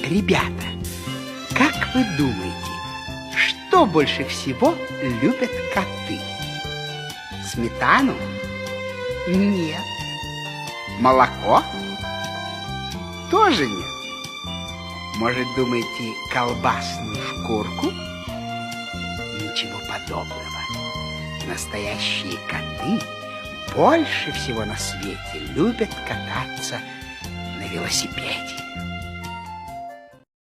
Ребята, как вы думаете, что больше всего любят коты? Сметану? Нет. Молоко? Тоже нет. Может, думаете, колбасную шкурку? Ничего подобного. Настоящие коты больше всего на свете любят кататься на велосипеде.